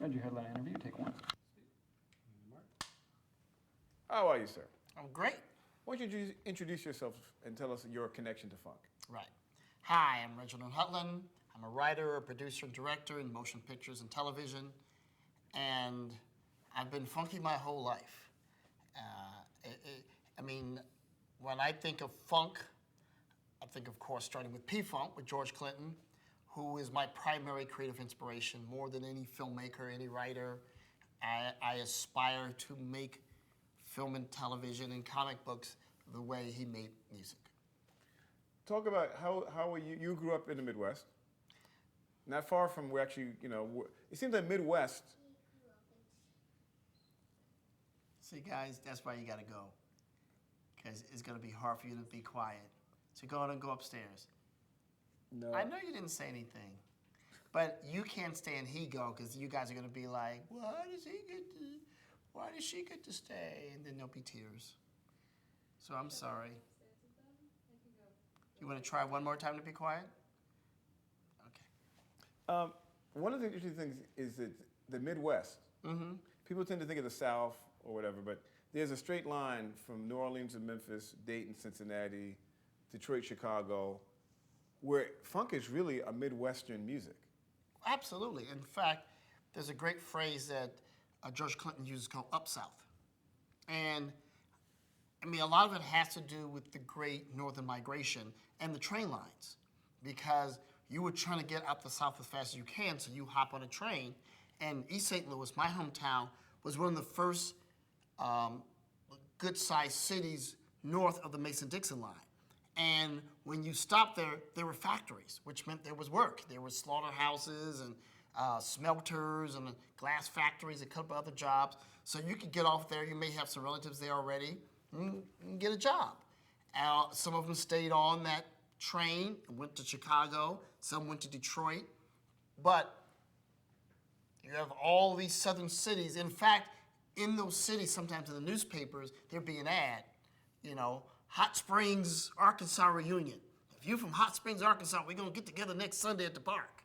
Reggie, Hudlin interview, take one. How are you, sir? I'm great. Why don't you introduce yourself and tell us your connection to funk? Right. Hi, I'm Reggie Hudlin. I'm a writer, a producer, and director in motion pictures and television, and I've been funky my whole life. I mean, when I think of funk, I think, of course, starting with P-Funk with George Clinton, who is my primary creative inspiration more than any filmmaker, any writer. I aspire to make film and television and comic books the way he made music. Talk about how you grew up in the Midwest, not far from where actually, it seems like Midwest. See, guys, that's why you got to go, because it's going to be hard for you to be quiet. So go on and go upstairs. No. I know you didn't say anything, but you can't stay and he go, because you guys are going to be like, why does she get to stay? And then there'll be tears. So I'm sorry. You want to try one more time to be quiet? Okay. One of the interesting things is that the Midwest, people tend to think of the South or whatever, but there's a straight line from New Orleans to Memphis, Dayton, Cincinnati, Detroit, Chicago, where funk is really a Midwestern music. Absolutely. In fact, there's a great phrase that George Clinton uses called Up South. And I mean, a lot of it has to do with the great northern migration and the train lines, because you were trying to get out the South as fast as you can, so you hop on a train. And East St. Louis, my hometown, was one of the first good-sized cities north of the Mason-Dixon line. And when you stopped there, there were factories, which meant there was work. There were slaughterhouses and smelters and glass factories, a couple other jobs. So you could get off there. You may have some relatives there already and get a job. Some of them stayed on that train and went to Chicago. Some went to Detroit. But you have all these southern cities. In fact, in those cities, sometimes in the newspapers, there'd be an ad, Hot Springs, Arkansas reunion. If you're from Hot Springs, Arkansas, we're going to get together next Sunday at the park.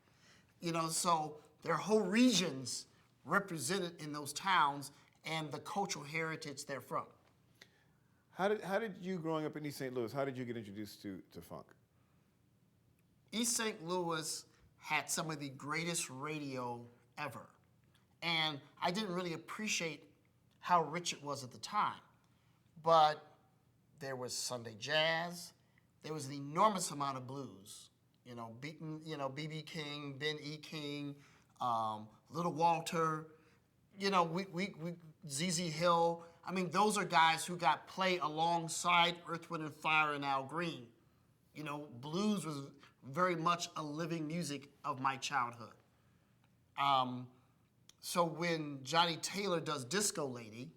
So there are whole regions represented in those towns and the cultural heritage they're from. How did you, growing up in East St. Louis, how did you get introduced to funk? East St. Louis had some of the greatest radio ever. And I didn't really appreciate how rich it was at the time. But there was Sunday jazz. There was an enormous amount of blues. B.B. King, Ben E. King, Little Walter, ZZ Hill. I mean, those are guys who got play alongside Earth, Wind and Fire and Al Green. Blues was very much a living music of my childhood. So when Johnny Taylor does Disco Lady,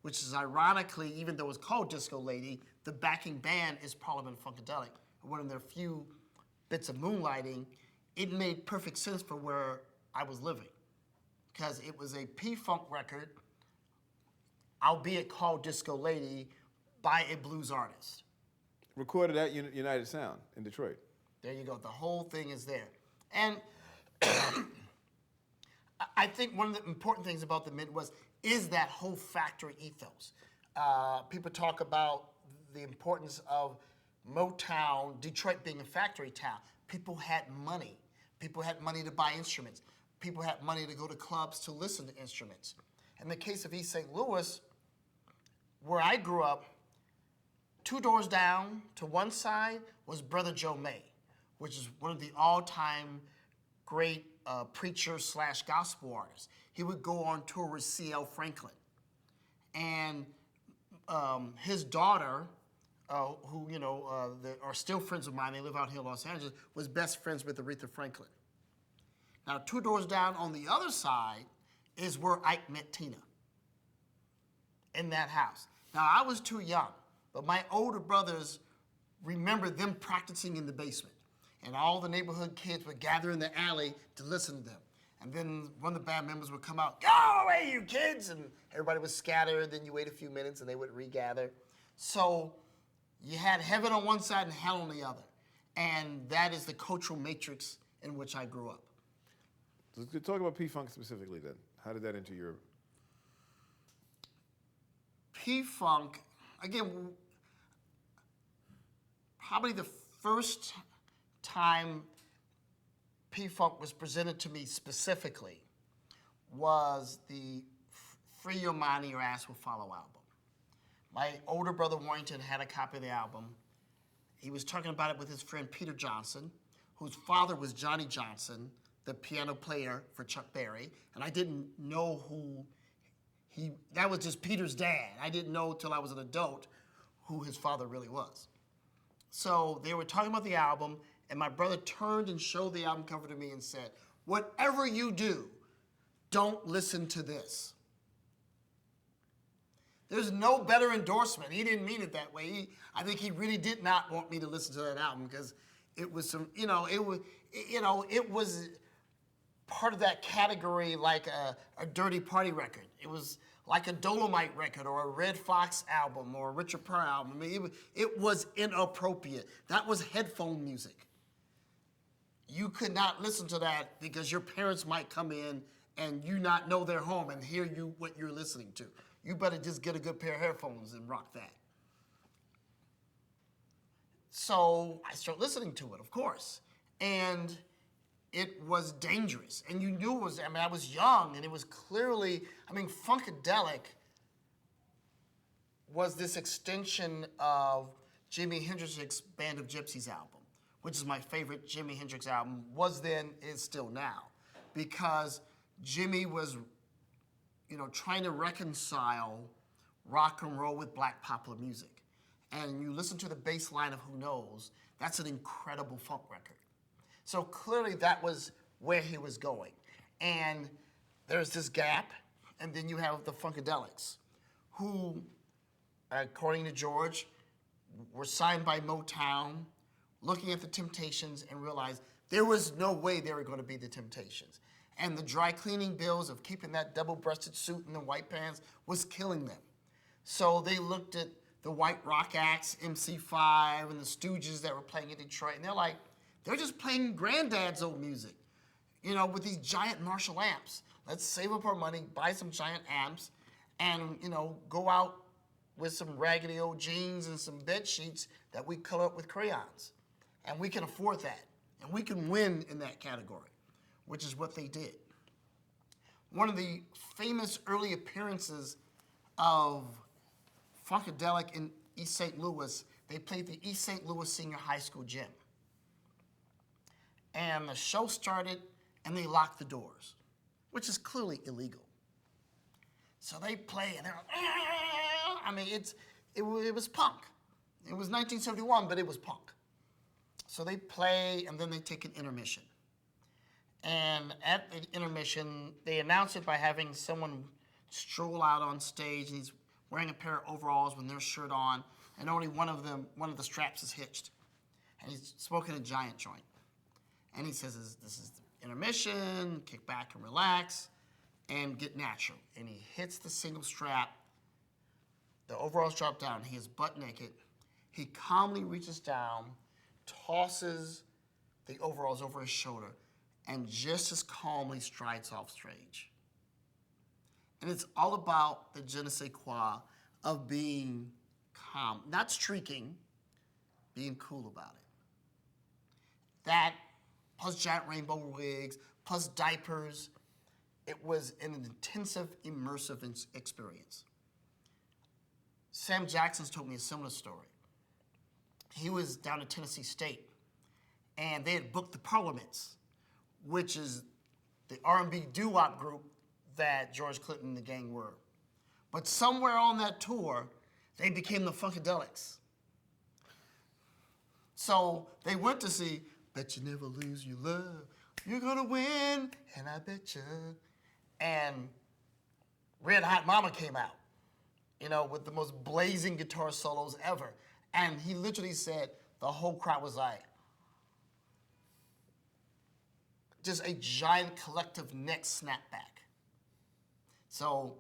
which is ironically, even though it's called Disco Lady, the backing band is Parliament Funkadelic, one of their few bits of moonlighting. It made perfect sense for where I was living, because it was a P-Funk record, albeit called Disco Lady, by a blues artist. Recorded at United Sound in Detroit. There you go. The whole thing is there. And I think one of the important things about the Midwest is that whole factory ethos. People talk about the importance of Motown, Detroit being a factory town. People had money. People had money to buy instruments. People had money to go to clubs to listen to instruments. In the case of East St. Louis, where I grew up, 2 doors down to one side was Brother Joe May, which is one of the all-time great preacher/gospel artists. He would go on tour with C.L. Franklin. And his daughter, who are still friends of mine, they live out here in Los Angeles, was best friends with Aretha Franklin. Now, 2 doors down on the other side is where Ike met Tina, in that house. Now, I was too young, but my older brothers remember them practicing in the basement. And all the neighborhood kids would gather in the alley to listen to them. And then one of the band members would come out, "Go away, you kids!" And everybody would scatter, then you wait a few minutes and they would regather. So you had heaven on one side and hell on the other. And that is the cultural matrix in which I grew up. Let's talk about P-Funk specifically then. How did that enter your... P-Funk, again, probably the first time P-Funk was presented to me specifically was the Free Your Mind and Your Ass Will Follow album. My older brother Warrington had a copy of the album. He was talking about it with his friend Peter Johnson, whose father was Johnny Johnson, the piano player for Chuck Berry, and I didn't know that was just Peter's dad. I didn't know till I was an adult who his father really was. So they were talking about the album, and my brother turned and showed the album cover to me and said, "Whatever you do, don't listen to this." There's no better endorsement. He didn't mean it that way. I think he really did not want me to listen to that album because it was some, it was part of that category like a Dirty Party record. It was like a Dolomite record or a Red Fox album or a Richard Pryor album. I mean, it was inappropriate. That was headphone music. You could not listen to that because your parents might come in and you not know their home and hear what you're listening to. You better just get a good pair of headphones and rock that. So I started listening to it, of course. And it was dangerous. And you knew it was, I was young and it was clearly, Funkadelic was this extension of Jimi Hendrix's Band of Gypsies album, which is my favorite Jimi Hendrix album, was then, is still now. Because Jimmy was trying to reconcile rock and roll with black popular music. And you listen to the bass line of Who Knows, that's an incredible funk record. So clearly that was where he was going. And there's this gap, and then you have the Funkadelics, who, according to George, were signed by Motown, looking at the Temptations and realized there was no way they were going to be the Temptations. And the dry cleaning bills of keeping that double-breasted suit and the white pants was killing them. So they looked at the white rock acts, MC5, and the Stooges that were playing in Detroit, and they're just playing granddad's old music, with these giant Marshall amps. Let's save up our money, buy some giant amps, and, go out with some raggedy old jeans and some bed sheets that we color up with crayons. And we can afford that. And we can win in that category, which is what they did. One of the famous early appearances of Funkadelic in East St. Louis, they played the East St. Louis Senior High School gym. And the show started, and they locked the doors, which is clearly illegal. So they play, and they're like, it was punk. It was 1971, but it was punk. So they play, and then they take an intermission. And at the intermission, they announce it by having someone stroll out on stage, and he's wearing a pair of overalls with no shirt on, and only one of the straps is hitched. And he's smoking a giant joint. And he says, this is the intermission, kick back and relax, and get natural. And he hits the single strap, the overalls drop down, he is butt naked. He calmly reaches down, tosses the overalls over his shoulder, and just as calmly strides off stage. And it's all about the je ne sais quoi of being calm, not streaking, being cool about it. That, plus giant rainbow wigs, plus diapers, it was an intensive, immersive experience. Sam Jackson's told me a similar story. He was down at Tennessee State, and they had booked the Parliaments, which is the R&B doo-wop group that George Clinton and the gang were. But somewhere on that tour, they became the Funkadelics. So they went to see Bet You Never Lose Your Love, You're Gonna Win, and I Bet You. And Red Hot Mama came out, with the most blazing guitar solos ever. And he literally said the whole crowd was like, just a giant collective neck snapback. So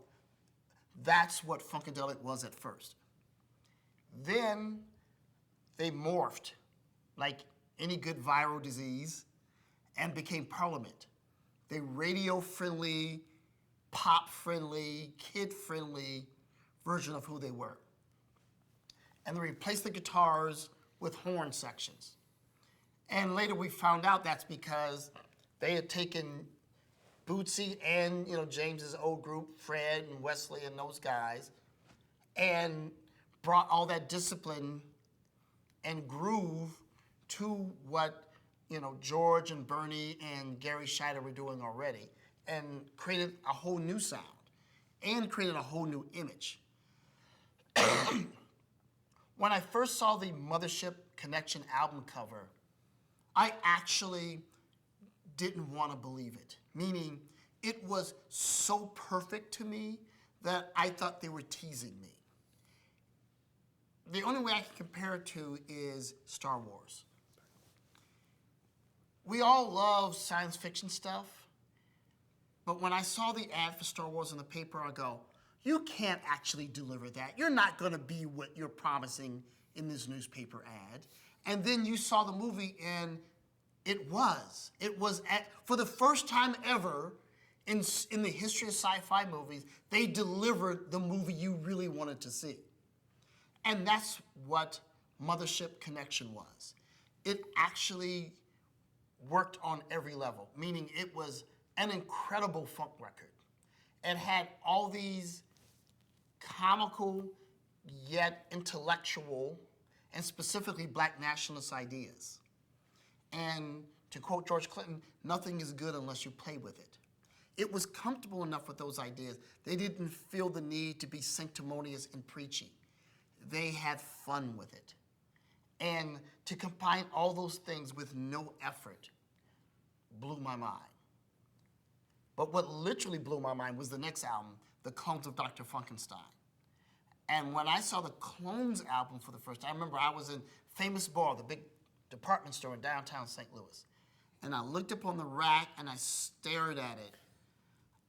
that's what Funkadelic was at first. Then they morphed like any good viral disease and became Parliament. the radio-friendly, pop-friendly, kid-friendly version of who they were. And they replaced the guitars with horn sections. And later we found out that's because they had taken Bootsy and James's old group, Fred and Wesley and those guys, and brought all that discipline and groove to what George and Bernie and Gary Scheider were doing already, and created a whole new sound and created a whole new image. When I first saw the Mothership Connection album cover, I actually didn't want to believe it, meaning it was so perfect to me that I thought they were teasing me. The only way I can compare it to is Star Wars. We all love science fiction stuff, but when I saw the ad for Star Wars in the paper, I go, you can't actually deliver that. You're not going to be what you're promising in this newspaper ad. And then you saw the movie, and it was. For the first time ever in the history of sci-fi movies, they delivered the movie you really wanted to see. And that's what Mothership Connection was. It actually worked on every level, meaning it was an incredible funk record. It had all these comical yet intellectual and specifically black nationalist ideas. And to quote George Clinton, nothing is good unless you play with it. It was comfortable enough with those ideas. They didn't feel the need to be sanctimonious and preachy. They had fun with it. And to combine all those things with no effort blew my mind. But what literally blew my mind was the next album, The Clones of Dr. Funkenstein. And when I saw the Clones album for the first time, I remember I was in Famous Bar, the big department store in downtown St. Louis. And I looked up on the rack and I stared at it.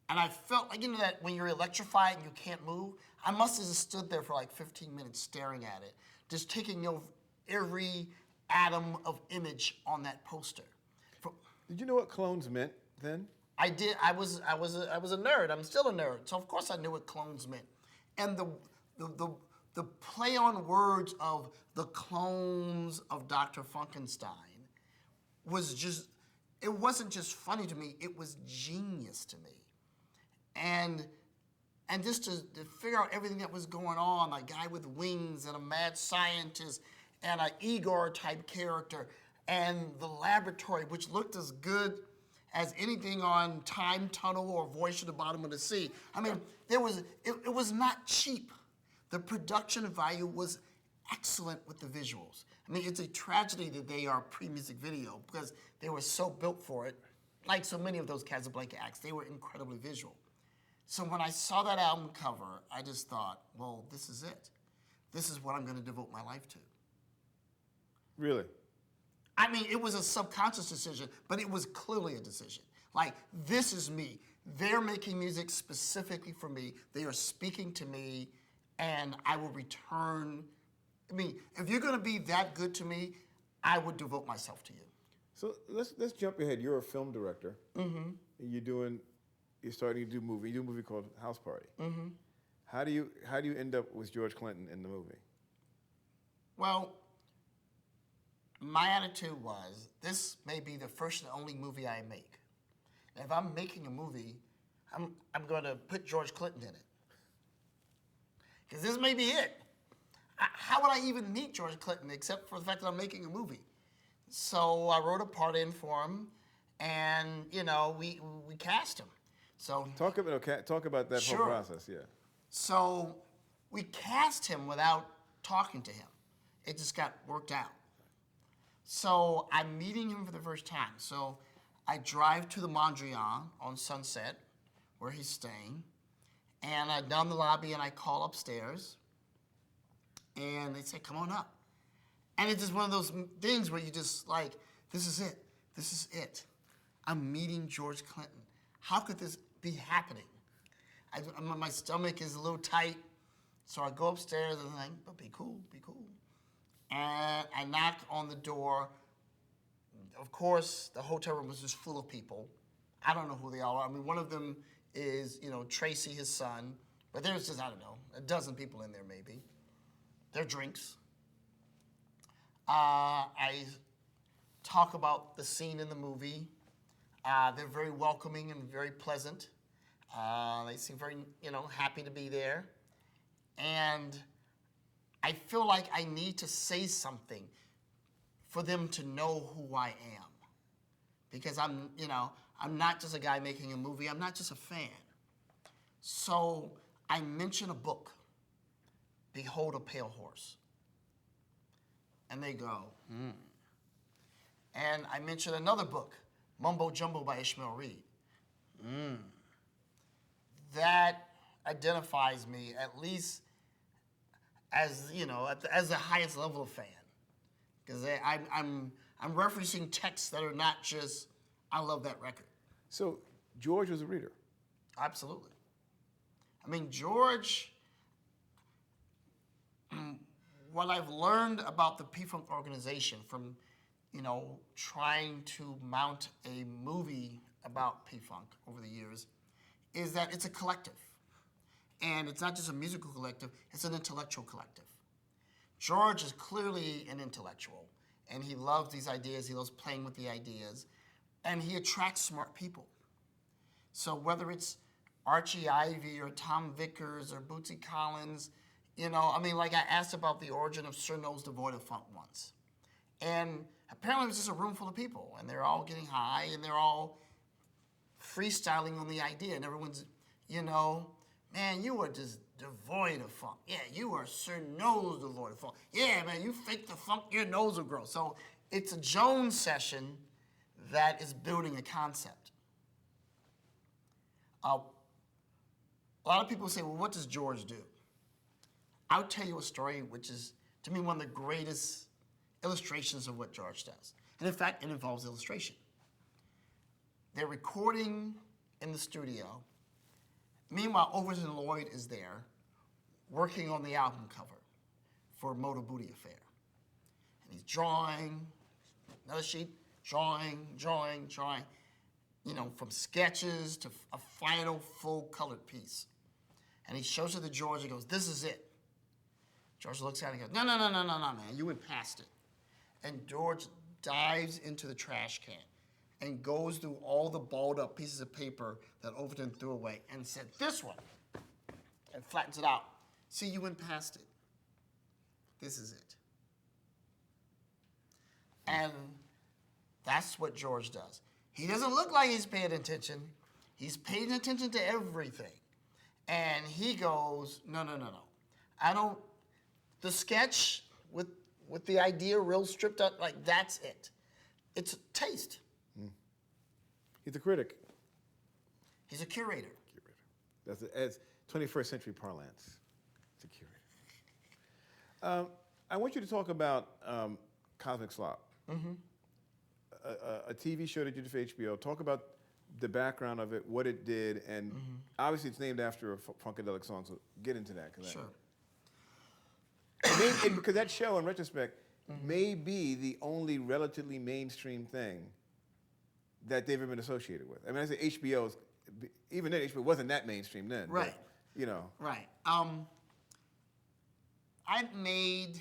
And I felt like, that when you're electrified and you can't move, I must have just stood there for like 15 minutes staring at it, just taking every atom of image on that poster. Did you know what clones meant then? I did. I was a nerd. I'm still a nerd. So of course I knew what clones meant. And the play on words of the clones of Dr. Funkenstein was just, it wasn't just funny to me, it was genius to me. And just to figure out everything that was going on, a guy with wings and a mad scientist and an Igor type character and the laboratory, which looked as good as anything on Time Tunnel or Voyage to the Bottom of the Sea. I mean, it was not cheap. The production value was excellent with the visuals. I mean, it's a tragedy that they are pre-music video because they were so built for it. Like so many of those Casablanca acts, they were incredibly visual. So when I saw that album cover, I just thought, well, this is it. This is what I'm going to devote my life to. Really? I mean, it was a subconscious decision, but it was clearly a decision. Like, this is me. They're making music specifically for me. They are speaking to me, and I will return. I mean, if you're going to be that good to me, I would devote myself to you. So let's jump ahead. You're a film director. Mm-hmm. And you're starting to do a movie. You do a movie called House Party. Mm-hmm. How do you end up with George Clinton in the movie? Well, my attitude was, this may be the first and only movie I make. And if I'm making a movie, I'm going to put George Clinton in it. Because this may be it. How would I even meet George Clinton except for the fact that I'm making a movie? So I wrote a part in for him, and we cast him. So talk about that Sure. whole process, yeah. So we cast him without talking to him. It just got worked out. So I'm meeting him for the first time. So I drive to the Mondrian on Sunset, where he's staying, and I down the lobby and I call upstairs, and they say, "Come on up." And it's just one of those things where you just like, this is it. This is it. I'm meeting George Clinton. How could this be happening? My stomach is a little tight, so I go upstairs and I'm like, "But be cool, be cool." And I knock on the door. Of course, the hotel room was just full of people. I don't know who they all are. I mean, one of them is, Tracy, his son. But there's just, I don't know, a dozen people in there maybe. Their drinks. I talk about the scene in the movie. They're very welcoming and very pleasant. They seem very, happy to be there. And I feel like I need to say something for them to know who I am. Because I'm not just a guy making a movie. I'm not just a fan. So I mention a book, Behold a Pale Horse. And they go, And I mention another book, Mumbo Jumbo by Ishmael Reed. That identifies me at least as, as the highest level of fan. Because I'm referencing texts that are not just, I love that record. So George was a reader. Absolutely. I mean, George, what I've learned about the P-Funk organization from, trying to mount a movie about P-Funk over the years, is that it's a collective. And it's not just a musical collective, it's an intellectual collective. George is clearly an intellectual, and he loves these ideas, he loves playing with the ideas, and he attracts smart people. So whether it's Archie Ivy or Tom Vickers or Bootsy Collins, I asked about the origin of Sir Nose Devoid of Funk once. And apparently it was just a room full of people, and they're all getting high, and they're all freestyling on the idea, and everyone's, man, you are just devoid of funk. Yeah, you are Sir Nose devoid of funk. Yeah, man, you fake the funk, your nose will grow. So it's a Jones session that is building a concept. A lot of people say, well, what does George do? I'll tell you a story which is, to me, one of the greatest illustrations of what George does. And in fact, it involves illustration. They're recording in the studio. Meanwhile, Overton Lloyd is there working on the album cover for Motor Booty Affair. And he's drawing, another sheet, drawing, from sketches to a final full colored piece. And he shows it to George and goes, this is it. George looks at it and goes, no, man, you went past it. And George dives into the trash can and goes through all the balled up pieces of paper that Overton threw away and said, this one, and flattens it out. See, you went past it. This is it. And that's what George does. He doesn't look like he's paying attention. He's paying attention to everything. And he goes, no. The sketch with the idea real stripped out, that's it. It's a taste. He's a critic. He's a curator. That's 21st century parlance. He's a curator. I want you to talk about Cosmic Slop. A TV show that you did for HBO. Talk about the background of it, what it did, and obviously it's named after a funkadelic song, so get into that. Sure. Because that show, in retrospect, may be the only relatively mainstream thing that they've ever been associated with. I mean, I say HBO's, even then HBO wasn't that mainstream then. Right. But, Right. I'd made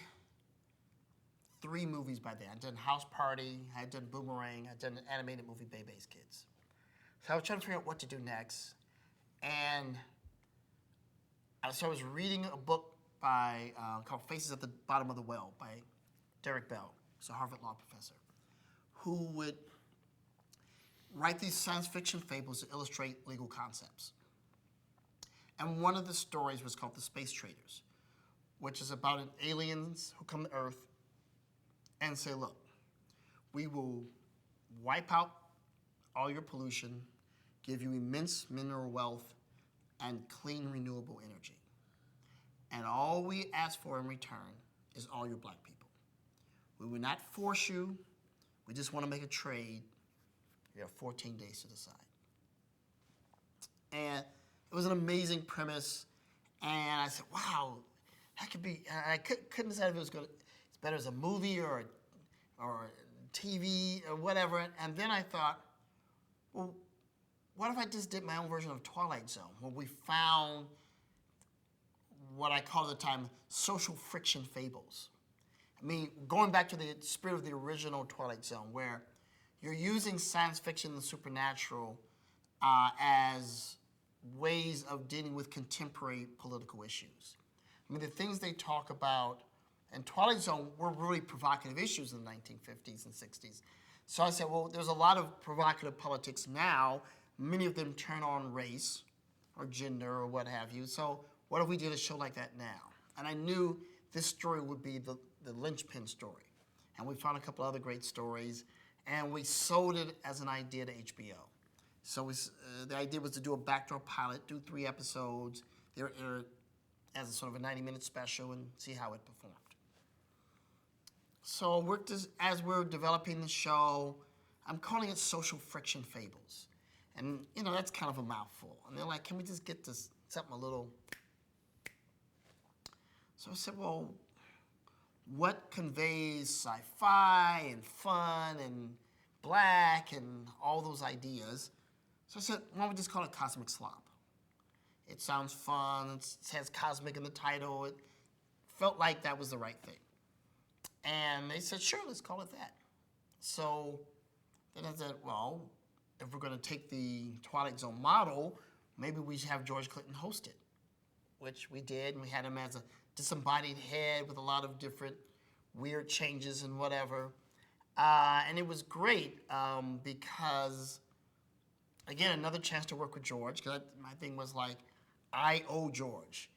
3 movies by then. I'd done House Party, I'd done Boomerang, I'd done an animated movie, Bebe's Kids. So I was trying to figure out what to do next. And so I was reading a book called Faces at the Bottom of the Well by Derek Bell. He's a Harvard Law professor, who would write these science fiction fables to illustrate legal concepts. And one of the stories was called The Space Traders, which is about aliens who come to Earth and say, look, we will wipe out all your pollution, give you immense mineral wealth, and clean renewable energy. And all we ask for in return is all your black people. We will not force you. We just want to make a trade. You have 14 days to decide. And it was an amazing premise. And I said, wow, that could be, and I couldn't decide if it was good. It's better as a movie or TV or whatever. And then I thought, well, what if I just did my own version of Twilight Zone, where we found what I call at the time social friction fables. I mean, going back to the spirit of the original Twilight Zone, where you're using science fiction and the supernatural as ways of dealing with contemporary political issues. I mean, the things they talk about in Twilight Zone were really provocative issues in the 1950s and 60s. So I said, well, there's a lot of provocative politics now. Many of them turn on race or gender or what have you. So what if we did a show like that now? And I knew this story would be the linchpin story. And we found a couple other great stories, and we sold it as an idea to HBO. So the idea was to do a backdoor pilot, do 3 episodes. They were aired as a sort of a 90-minute special and see how it performed. So as we're developing the show, I'm calling it Social Friction Fables. And, that's kind of a mouthful. And they're like, can we just get this something a little... So I said, well, what conveys sci-fi and fun and black and all those ideas? So I said, why don't we just call it Cosmic Slop? It sounds fun, it has cosmic in the title. It felt like that was the right thing. And they said, sure, let's call it that. So then I said, well, if we're going to take the Twilight Zone model, maybe we should have George Clinton host it, which we did. And we had him as a disembodied head with a lot of different weird changes and whatever. And it was great because, again, another chance to work with George, because my thing was like, I owe George.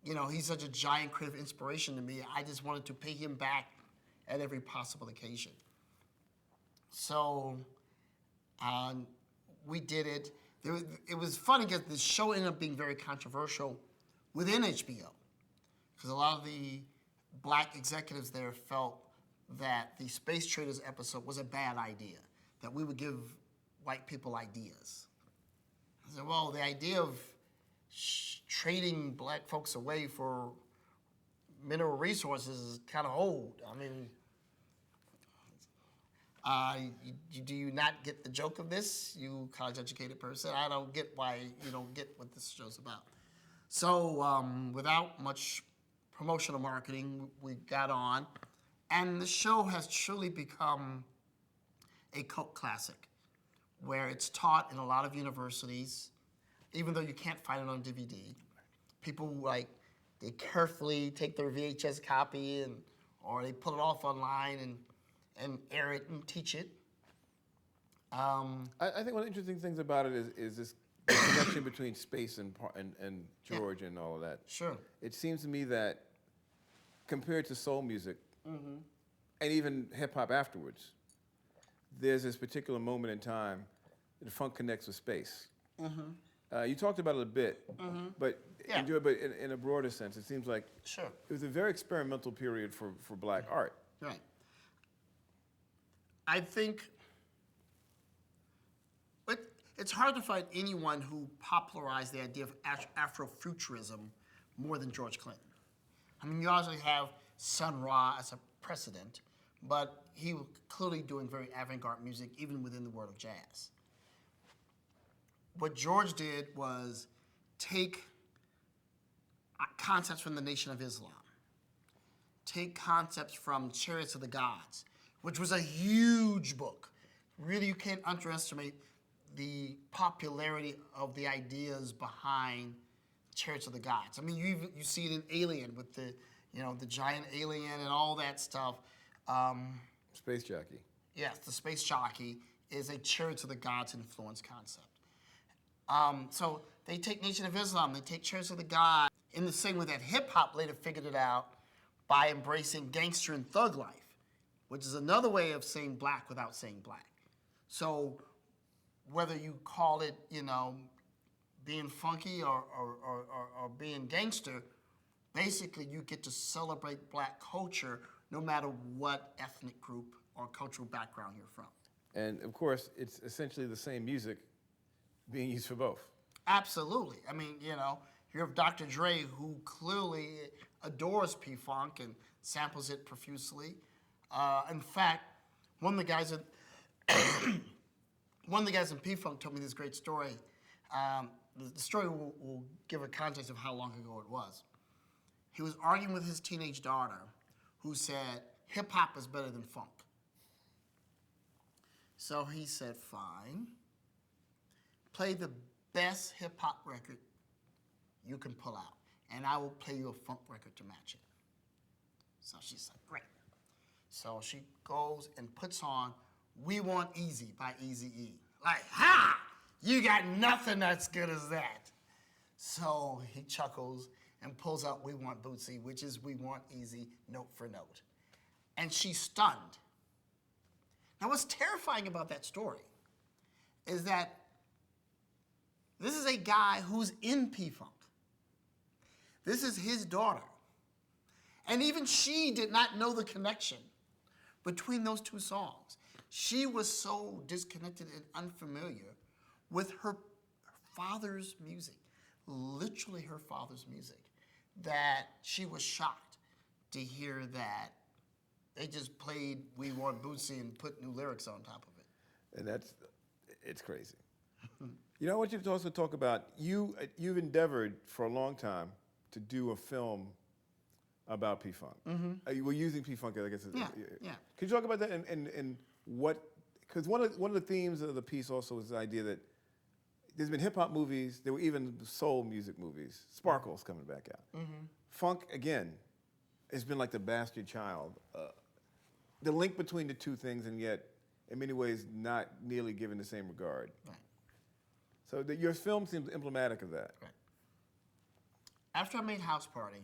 He's such a giant creative inspiration to me. I just wanted to pay him back at every possible occasion. So we did it. It was funny because the show ended up being very controversial within HBO, because a lot of the black executives there felt that the Space Traders episode was a bad idea, that we would give white people ideas. I said, well, the idea of trading black folks away for mineral resources is kind of old. I mean, do you not get the joke of this, you college-educated person? I don't get why you don't get what this show's about. So without much promotional marketing, we got on, and the show has truly become a cult classic, where it's taught in a lot of universities, even though you can't find it on DVD. People they carefully take their VHS copy or they pull it off online and air it and teach it. I think one of the interesting things about it is this connection between space and George and all of that. Sure. It seems to me that compared to soul music, and even hip hop afterwards, there's this particular moment in time that funk connects with space. You talked about it a bit, but Yeah. but in a broader sense, it seems like Sure. it was a very experimental period for black art. Right. I think it's hard to find anyone who popularized the idea of Afrofuturism more than George Clinton. I mean, you also have Sun Ra as a precedent, but he was clearly doing very avant-garde music, even within the world of jazz. What George did was take concepts from the Nation of Islam, take concepts from Chariots of the Gods, which was a huge book. Really, you can't underestimate the popularity of the ideas behind Chariots of the Gods. I mean, you see it in Alien with the giant alien and all that stuff. Space jockey. Yes, the space jockey is a Chariots of the Gods influence concept. So they take Nation of Islam, they take Chariots of the Gods, in the same way that hip-hop later figured it out by embracing gangster and thug life, which is another way of saying black without saying black. So whether you call it, being funky or being gangster, basically you get to celebrate black culture no matter what ethnic group or cultural background you're from. And of course, it's essentially the same music being used for both. Absolutely. I mean, you have Dr. Dre, who clearly adores P-Funk and samples it profusely. In fact, one of the guys that one of the guys in P-Funk told me this great story. The story will give a context of how long ago it was. He was arguing with his teenage daughter who said, hip-hop is better than funk. So he said, fine. Play the best hip-hop record you can pull out, and I will play you a funk record to match it. So she's like, great. So she goes and puts on We Want Easy by Eazy-E. Like, ha! You got nothing as good as that. So he chuckles and pulls out We Want Bootsy, which is We Want Easy note for note. And she's stunned. Now, what's terrifying about that story is that this is a guy who's in P-Funk. This is his daughter. And even she did not know the connection between those two songs. She was so disconnected and unfamiliar with her father's music, literally her father's music, that she was shocked to hear that they just played We Want Bootsy and put new lyrics on top of it. And it's crazy. You know, I want you to also talk about, you've endeavored for a long time to do a film about P-Funk. Mm-hmm. We're using P-Funk, I guess. Yeah. Could you talk about that and what, because one of the themes of the piece also is the idea that there's been hip-hop movies, there were even soul music movies. Sparkle's coming back out. Mm-hmm. Funk, again, has been like the bastard child. The link between the two things, and yet, in many ways, not nearly given the same regard. Right. So your film seems emblematic of that. Right. After I made House Party,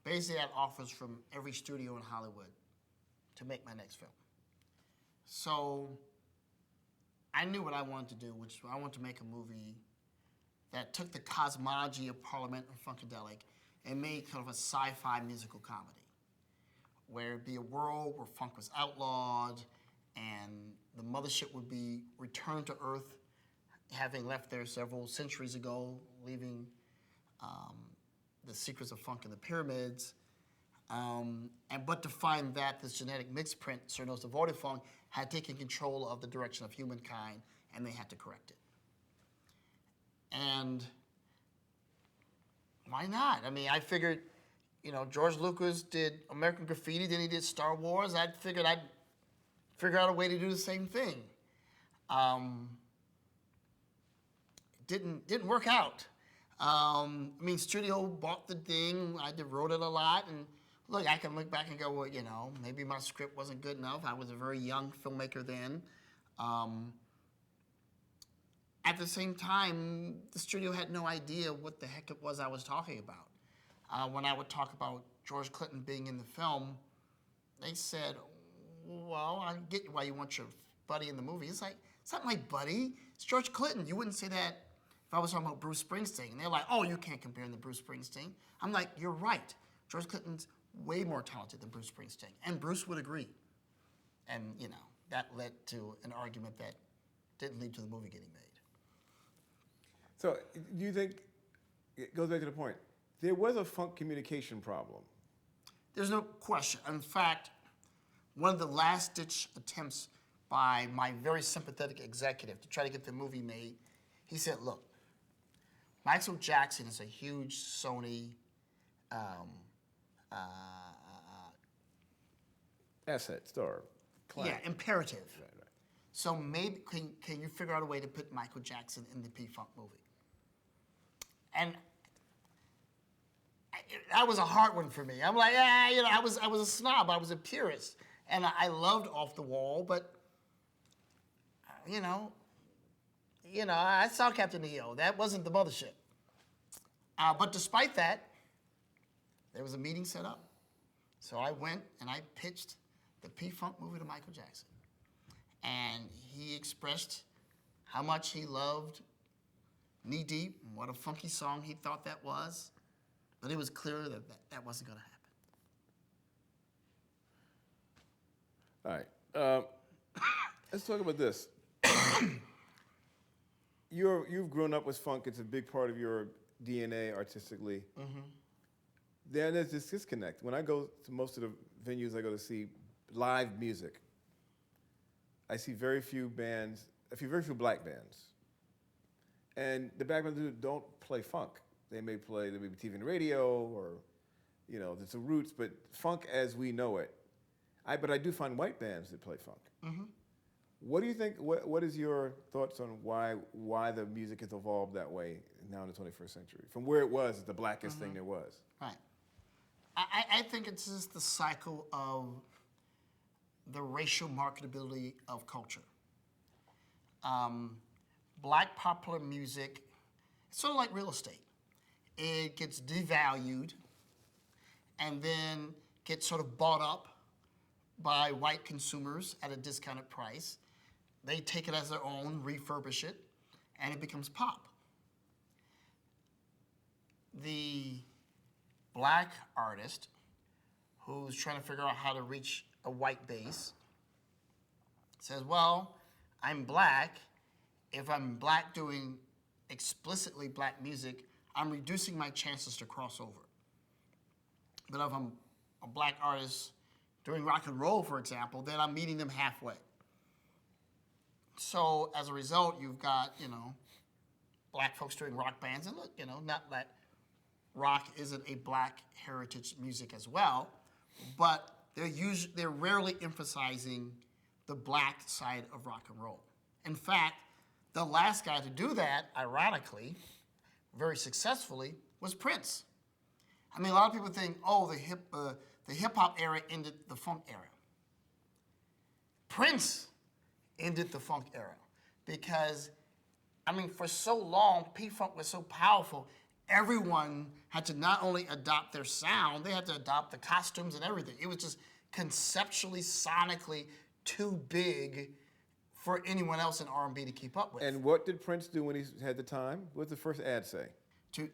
basically I had offers from every studio in Hollywood to make my next film. So I knew what I wanted to do, which I wanted to make a movie that took the cosmology of Parliament and Funkadelic and made kind of a sci-fi musical comedy, where it'd be a world where funk was outlawed and the mothership would be returned to Earth, having left there several centuries ago, leaving the secrets of funk in the pyramids. But to find that this genetic mixprint, Cernos devoted funk, had taken control of the direction of humankind, and they had to correct it. And why not? I mean, I figured, George Lucas did American Graffiti, then he did Star Wars. I figured I'd figure out a way to do the same thing. Didn't work out. Studio bought the thing. I wrote it a lot, and look, I can look back and go, well, maybe my script wasn't good enough. I was a very young filmmaker then. At the same time, the studio had no idea what the heck it was I was talking about. When I would talk about George Clinton being in the film, they said, well, I get why you want your buddy in the movie. It's like, it's not my buddy. It's George Clinton. You wouldn't say that if I was talking about Bruce Springsteen. And they're like, oh, you can't compare him to Bruce Springsteen. I'm like, you're right. George Clinton's way more talented than Bruce Springsteen. And Bruce would agree. And, that led to an argument that didn't lead to the movie getting made. So do you think, it goes back to the point, there was a funk communication problem? There's no question. In fact, one of the last-ditch attempts by my very sympathetic executive to try to get the movie made, he said, look, Michael Jackson is a huge Sony asset, star, client. Yeah, imperative. Right. So maybe, can you figure out a way to put Michael Jackson in the P-Funk movie? And that was a hard one for me. I'm like, I was a snob. I was a purist. And I loved Off the Wall, but, I saw Captain EO. That wasn't the mothership. But despite that, there was a meeting set up. So I went and I pitched the P-Funk movie to Michael Jackson. And he expressed how much he loved Knee Deep and what a funky song he thought that was. But it was clear that wasn't going to happen. All right. Let's talk about this. You've grown up with funk. It's a big part of your DNA artistically. Mm-hmm. Then there's this disconnect. When I go to most of the venues I go to see live music, I see very few bands very few black bands. And the black bands don't play funk. They may play TV and radio, or, there's the roots, but funk as we know it. But I do find white bands that play funk. Mm-hmm. What do you think? What is your thoughts on why the music has evolved that way now in the 21st century, from where it was the blackest thing there was? Right. I think it's just the cycle of the racial marketability of culture. Black popular music, it's sort of like real estate. It gets devalued and then gets sort of bought up by white consumers at a discounted price. They take it as their own, refurbish it, and it becomes pop. The black artist who's trying to figure out how to reach a white base says, well, I'm black. If I'm black doing explicitly black music, I'm reducing my chances to cross over. But if I'm a black artist doing rock and roll, for example, then I'm meeting them halfway. So as a result, you've got, black folks doing rock bands. And look, not that rock isn't a black heritage music as well, but they're rarely emphasizing the black side of rock and roll. In fact, the last guy to do that, ironically, very successfully, was Prince. I mean, a lot of people think, oh, the hip hop era ended the funk era. Prince ended the funk era because, for so long, P-Funk was so powerful, everyone had to not only adopt their sound, they had to adopt the costumes and everything. It was just conceptually, sonically too big for anyone else in R&B to keep up with. And what did Prince do when he had the time? What did the first ad say?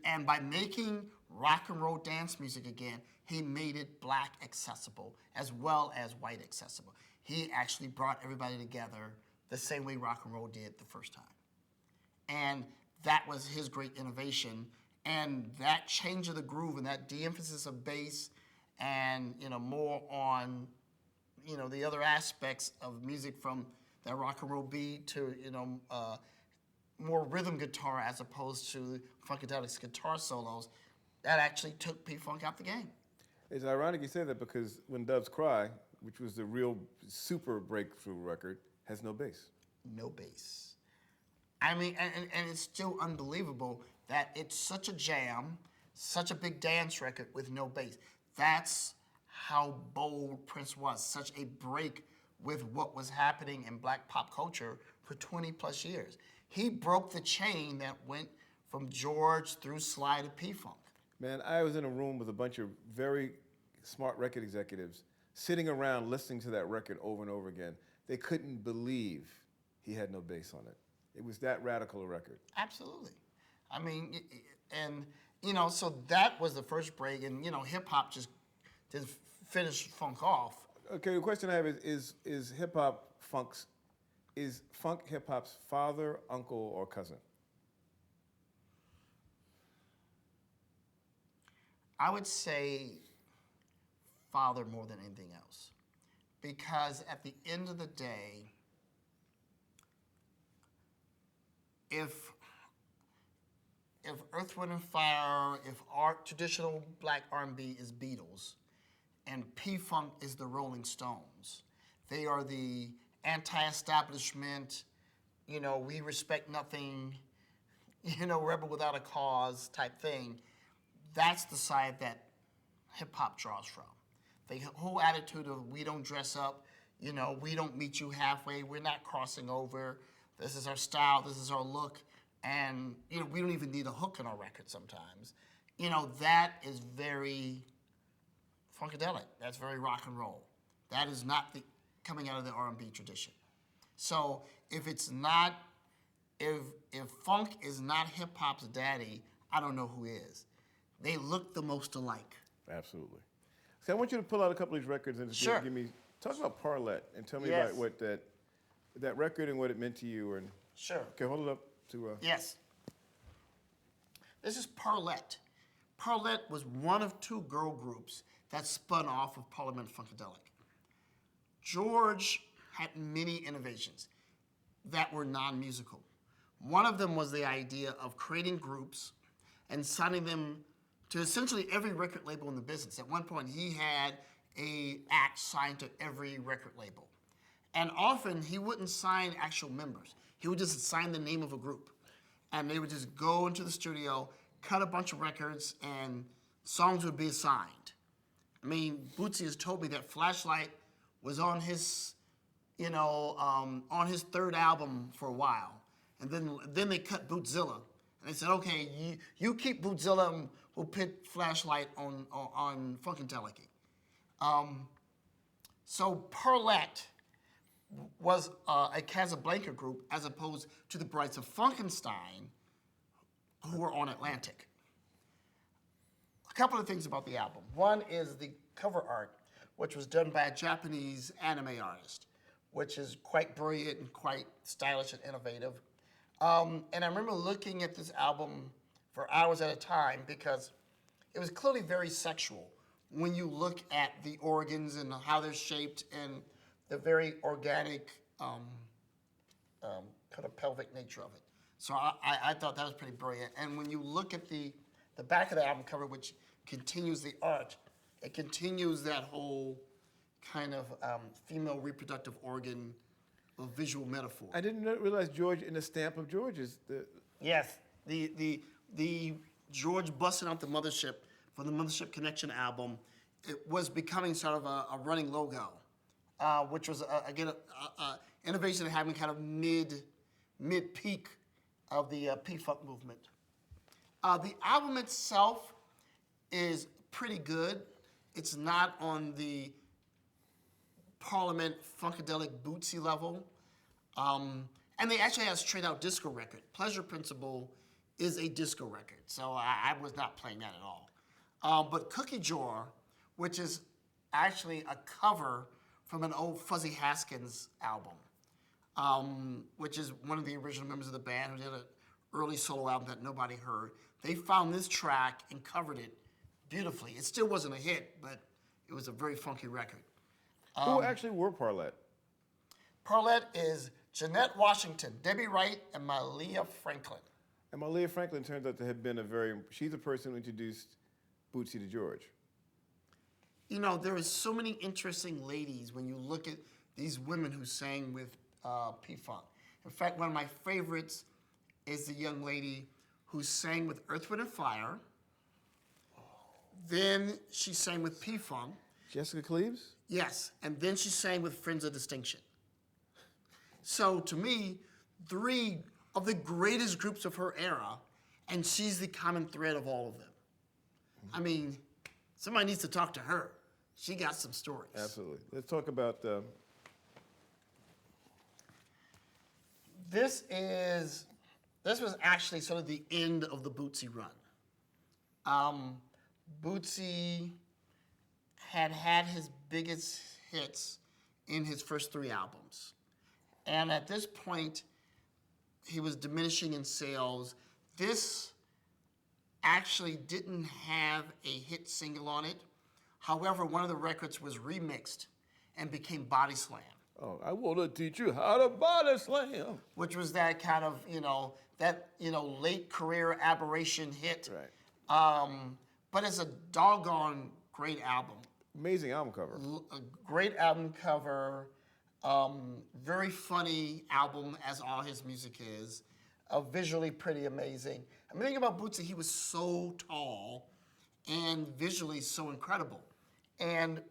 And by making rock and roll dance music again, he made it black accessible as well as white accessible. He actually brought everybody together the same way rock and roll did the first time. And that was his great innovation. And that change of the groove and that de-emphasis of bass and more on the other aspects of music, from that rock and roll beat to more rhythm guitar as opposed to Funkadelic's guitar solos, that actually took P-Funk out the game. It's ironic you say that, because When Doves Cry, which was the real super breakthrough record, has no bass. No bass. And it's still unbelievable that it's such a jam, such a big dance record with no bass. That's how bold Prince was, such a break with what was happening in black pop culture for 20 plus years. He broke the chain that went from George through Sly to P-Funk. Man, I was in a room with a bunch of very smart record executives sitting around listening to that record over and over again. They couldn't believe he had no bass on it. It was that radical a record. Absolutely. So that was the first break, and hip-hop just didn't finish funk off. Okay, the question I have is hip-hop is funk hip-hop's father, uncle, or cousin? I would say father more than anything else. Because at the end of the day, if Earth, Wind, and Fire, if traditional black R&B is Beatles, and P-Funk is the Rolling Stones, they are the anti-establishment, we respect nothing, rebel without a cause type thing. That's the side that hip-hop draws from. The whole attitude of we don't dress up, we don't meet you halfway, we're not crossing over, this is our style, this is our look, and we don't even need a hook in our record sometimes. That is very funkadelic, that's very rock and roll. That is not coming out of the R&B tradition. So if funk is not hip-hop's daddy, I don't know who is. They look the most alike. Absolutely. So I want you to pull out a couple of these records and Sure. talk about Parlette and tell me Yes. about what that record and what it meant to you. And Sure. okay, hold it up to. Yes. This is Parlette. Parlette was one of two girl groups that spun off of Parliament Funkadelic. George had many innovations. that were non-musical. One of them was the idea of creating groups and signing them to essentially every record label in the business. At one point, he had a act signed to every record label. And often, he wouldn't sign actual members. He would just sign the name of a group. And they would just go into the studio, cut a bunch of records, and songs would be assigned. I mean, Bootsy has told me that Flashlight was on his, on his third album for a while. And then they cut Bootzilla. And they said, okay, you keep Bootzilla and we'll put Flashlight on Funkadelic. So Perlette was a Casablanca group as opposed to the Brights of Funkenstein, who were on Atlantic. A couple of things about the album. One is the cover art, which was done by a Japanese anime artist, which is quite brilliant and quite stylish and innovative. And I remember looking at this album for hours at a time because it was clearly very sexual when you look at the organs and how they're shaped and the very organic kind of pelvic nature of it. So I thought that was pretty brilliant. And when you look at the back of the album cover, which continues the art, it continues that whole kind of female reproductive organ visual metaphor. I didn't realize George in the stamp of George is the... Yes, the George busting out the Mothership for the Mothership Connection album, it was becoming sort of a running logo, which was, again, innovation that happened kind of mid-peak of the P-Funk movement. The album itself is pretty good. It's not on the Parliament Funkadelic Bootsy level. And they actually have a straight out disco record. Pleasure Principle is a disco record, so I was not playing that at all. But Cookie Jar, which is actually a cover from an old Fuzzy Haskins album, which is one of the original members of the band who did an early solo album that nobody heard. They found this track and covered it beautifully. It still wasn't a hit, but it was a very funky record. Who actually were Parlette? Parlette is Jeanette Washington, Debbie Wright, and Malia Franklin. And Malia Franklin turns out to have been she's the person who introduced Bootsy to George. You know, there is so many interesting ladies when you look at these women who sang with P-Funk. In fact, one of my favorites is the young lady who sang with Earth, Wind & Fire. Then she sang with P-Funk. Jessica Cleaves? Yes, and then she sang with Friends of Distinction. So to me, three of the greatest groups of her era, and she's the common thread of all of them. I mean, somebody needs to talk to her. She got some stories. Absolutely. Let's talk about This was actually sort of the end of the Bootsy run. Bootsy had his biggest hits in his first three albums. And at this point, he was diminishing in sales. This actually didn't have a hit single on it. However, one of the records was remixed and became Body Slam. Oh, I want to teach you how to body slam. Which was that kind of, late career aberration hit. Right. But it's a doggone great album. Amazing album cover. A great album cover. Very funny album, as all his music is. Visually pretty amazing. I mean, think about Bootsy, he was so tall and visually so incredible. And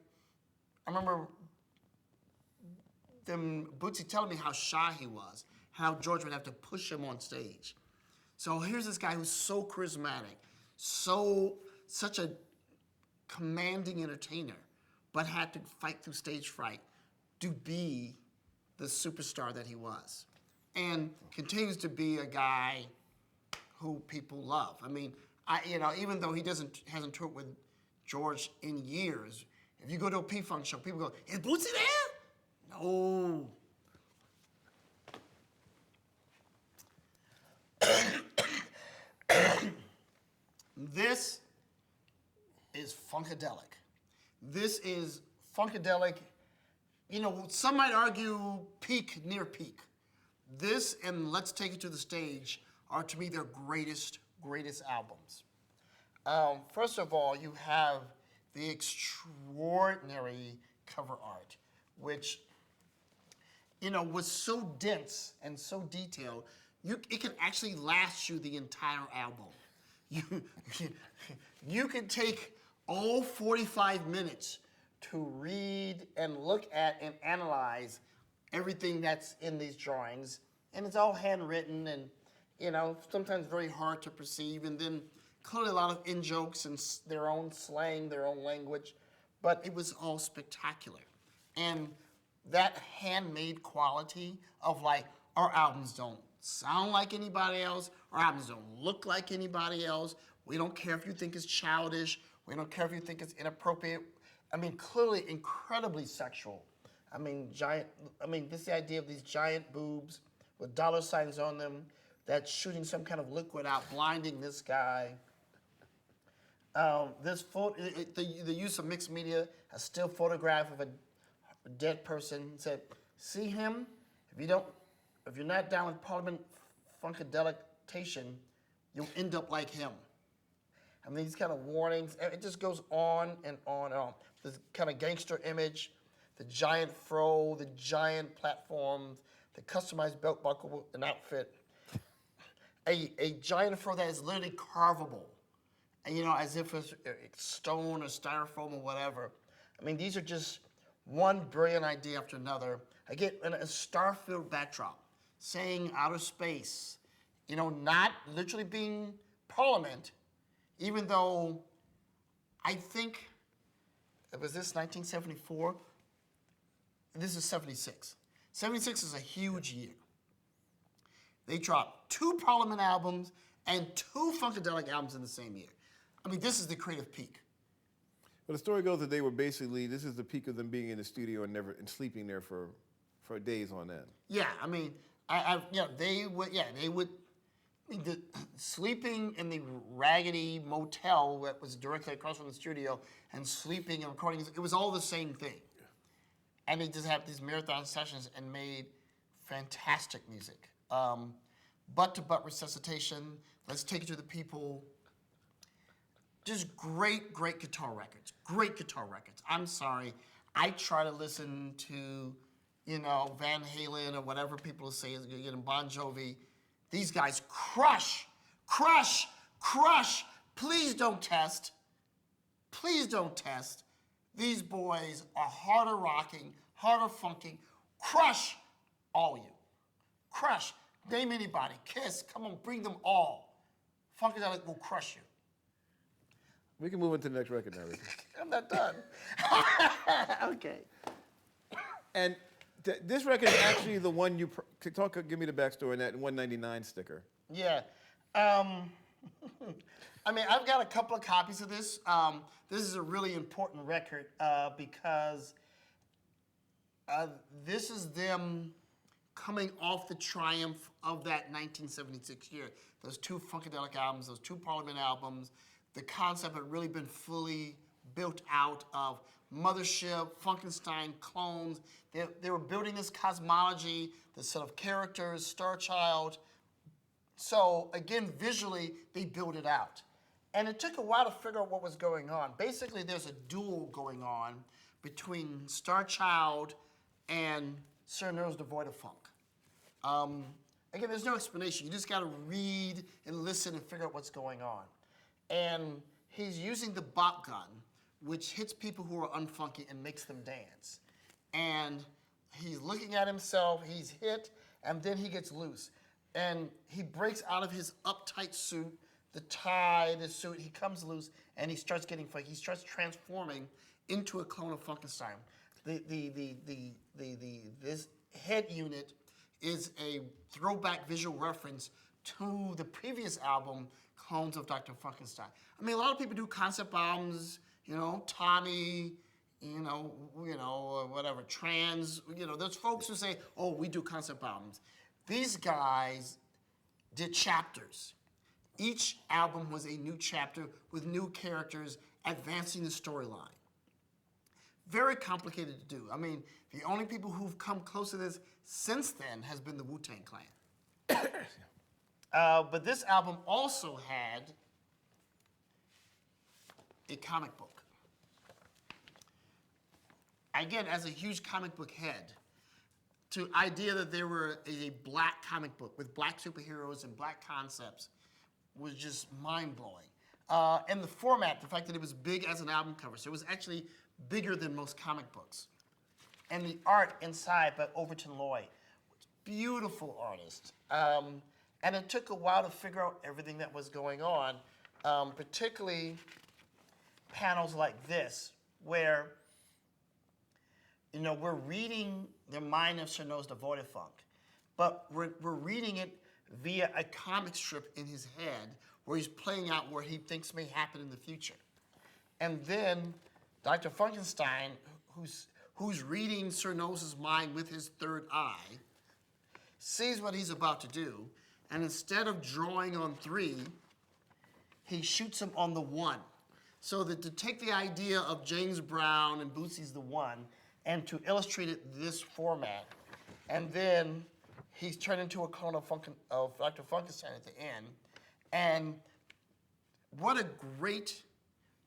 I remember Bootsy telling me how shy he was, how George would have to push him on stage. So here's this guy who's so charismatic, such a commanding entertainer, but had to fight through stage fright to be the superstar that he was. And continues to be a guy who people love. I mean, even though he hasn't toured with George in years, if you go to a P-Funk show, people go, "Is Bootsy there?" No. This is Funkadelic. This is Funkadelic. Some might argue peak, near peak. this and Let's Take It to the Stage are, to me, their greatest albums. First of all, you have the extraordinary cover art, which, was so dense and so detailed, it can actually last you the entire album. You can take all 45 minutes to read and look at and analyze everything that's in these drawings, and it's all handwritten and, sometimes very hard to perceive, and then clearly a lot of in-jokes and their own slang, their own language, but it was all spectacular. And that handmade quality of our albums don't sound like anybody else, our albums don't look like anybody else, we don't care if you think it's childish, we don't care if you think it's inappropriate. Clearly incredibly sexual. This is the idea of these giant boobs with dollar signs on them that's shooting some kind of liquid out, blinding this guy. The use of mixed media, a still photograph of a dead person, said, see him? If you're not down with Parliament Funkadelication, you'll end up like him. These kind of warnings, it just goes on and on and on. This kind of gangster image, the giant fro, the giant platforms, the customized belt buckle and outfit. A giant fro that is literally carvable, and as if it's stone or styrofoam or whatever. These are just one brilliant idea after another. I get a star-filled backdrop, saying outer space, not literally being Parliament, even though I think, was this 1974? This is 76. 76 is a huge year. They dropped 2 Parliament albums and 2 Funkadelic albums in the same year. This is the creative peak. Well, the story goes that they were basically, this is the peak of them being in the studio and sleeping there for days on end. Yeah, they would, sleeping in the raggedy motel that was directly across from the studio and sleeping and recording, it was all the same thing. Yeah. And they just had these marathon sessions and made fantastic music. Butt-to-butt resuscitation, Let's Take It to the People. Just great guitar records. Great guitar records. I'm sorry. I try to listen to, Van Halen or whatever people say is good, Bon Jovi. These guys crush. Please don't test. These boys are harder rocking, harder funking. Crush all you. Crush. Name anybody. Kiss. Come on, bring them all. Funkadelic will crush you. We can move into the next record now, Reggie. I'm not done. Okay. And this record is actually the one you give me the backstory on that 199 sticker. Yeah. I've got a couple of copies of this. This is a really important record because this is them coming off the triumph of that 1976 year. Those 2 Funkadelic albums, those 2 Parliament albums. The concept had really been fully built out of Mothership, Funkenstein, clones. They were building this cosmology, this set of characters, Star Child. So again, visually, they built it out. And it took a while to figure out what was going on. Basically, there's a duel going on between Star Child and Sir Nero's Devoid of Funk. Again, there's no explanation. You just got to read and listen and figure out what's going on. And he's using the bop gun, which hits people who are unfunky and makes them dance. And he's looking at himself, he's hit, and then he gets loose. And he breaks out of his uptight suit, the tie, the suit, he comes loose, and he starts getting funky. He starts transforming into a clone of Funkenstein. This head unit is a throwback visual reference to the previous album, Clones of Dr. Funkenstein. A lot of people do concept albums, Tommy, whatever, Trans, there's folks who say, oh, we do concept albums. These guys did chapters. Each album was a new chapter with new characters advancing the storyline. Very complicated to do. I mean, the only people who've come close to this since then has been the Wu-Tang Clan. But this album also had a comic book. Again, as a huge comic book head, to idea that there were a black comic book with black superheroes and black concepts was just mind-blowing. And the format, the fact that it was big as an album cover, so it was actually bigger than most comic books. And the art inside by Overton Lloyd, beautiful artist. And it took a while to figure out everything that was going on, particularly panels like this, where we're reading the mind of Sir Nose Devoid of Funk, but we're reading it via a comic strip in his head where he's playing out where he thinks may happen in the future. And then Dr. Funkenstein, who's reading Sir Nose's mind with his third eye, sees what he's about to do, and instead of drawing on 3, he shoots him on the 1. So that to take the idea of James Brown and Boosie's the 1 and to illustrate it this format, and then he's turned into a clone of Dr. Funkenstein at the end. And what a great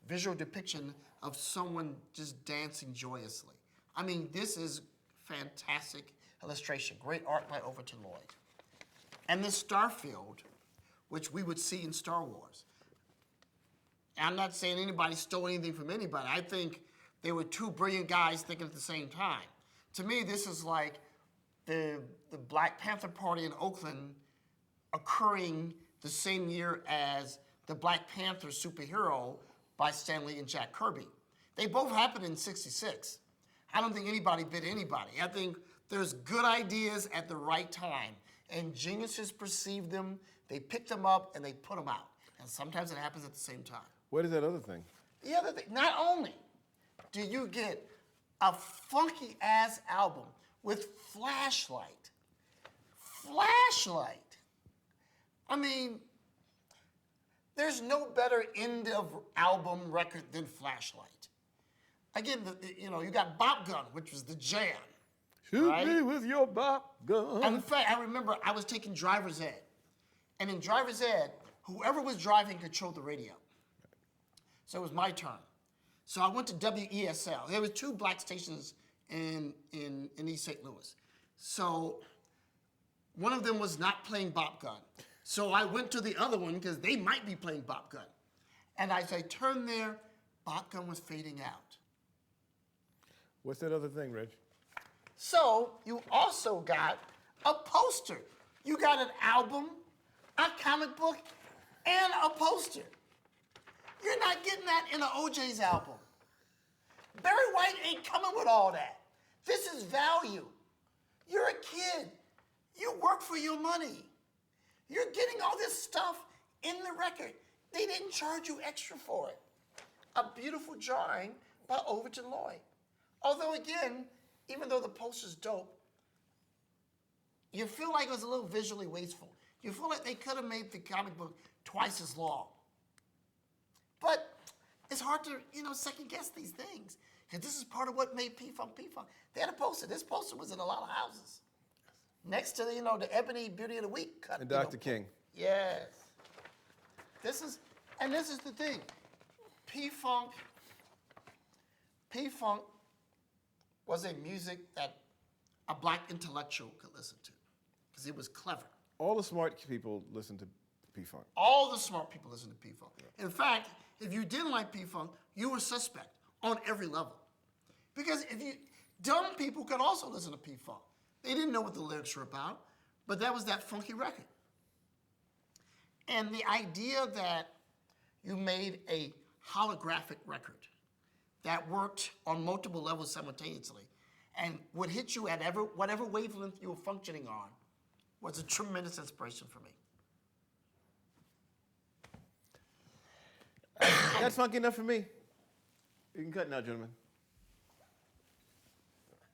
visual depiction of someone just dancing joyously. I mean, this is fantastic illustration, great art by Overton Lloyd. And this Starfield, which we would see in Star Wars. I'm not saying anybody stole anything from anybody. I think they were 2 brilliant guys thinking at the same time. To me, this is like the Black Panther Party in Oakland occurring the same year as the Black Panther superhero by Stan Lee and Jack Kirby. They both happened in '66. I don't think anybody bit anybody. I think there's good ideas at the right time, and geniuses perceive them, they pick them up, and they put them out. And sometimes it happens at the same time. What is that other thing? The other thing, not only do you get a funky-ass album with Flashlight. I mean, there's no better end of album record than Flashlight. Again, you got Bop Gun, which was the jam. Shoot me with your bop gun. And in fact, I remember I was taking driver's ed. And in driver's ed, whoever was driving controlled the radio. So it was my turn. So I went to WESL. There were 2 black stations in East St. Louis. So one of them was not playing Bop Gun. So I went to the other one because they might be playing Bop Gun. And as I turned there, Bop Gun was fading out. What's that other thing, Reg? So you also got a poster. You got an album, a comic book, and a poster. You're not getting that in an OJ's album. Barry White ain't coming with all that. This is value. You're a kid. You work for your money. You're getting all this stuff in the record. They didn't charge you extra for it. A beautiful drawing by Overton Lloyd. Although again, even though the poster's dope, you feel like it was a little visually wasteful. You feel like they could have made the comic book twice as long. But it's hard to, second guess these things. Because this is part of what made P-Funk P-Funk. They had a poster. This poster was in a lot of houses. Next to, the Ebony Beauty of the Week cut. And Dr. King. Yes. This is the thing. P-Funk was a music that a black intellectual could listen to. Because it was clever. All the smart people listen to P-Funk. All the smart people listen to P-Funk. Yeah. In fact, if you didn't like P-Funk, you were suspect on every level. Because dumb people could also listen to P-Funk. They didn't know what the lyrics were about, but that was that funky record. And the idea that you made a holographic record that worked on multiple levels simultaneously and would hit you at whatever wavelength you were functioning on was a tremendous inspiration for me. That's funky enough for me. You can cut now, gentlemen.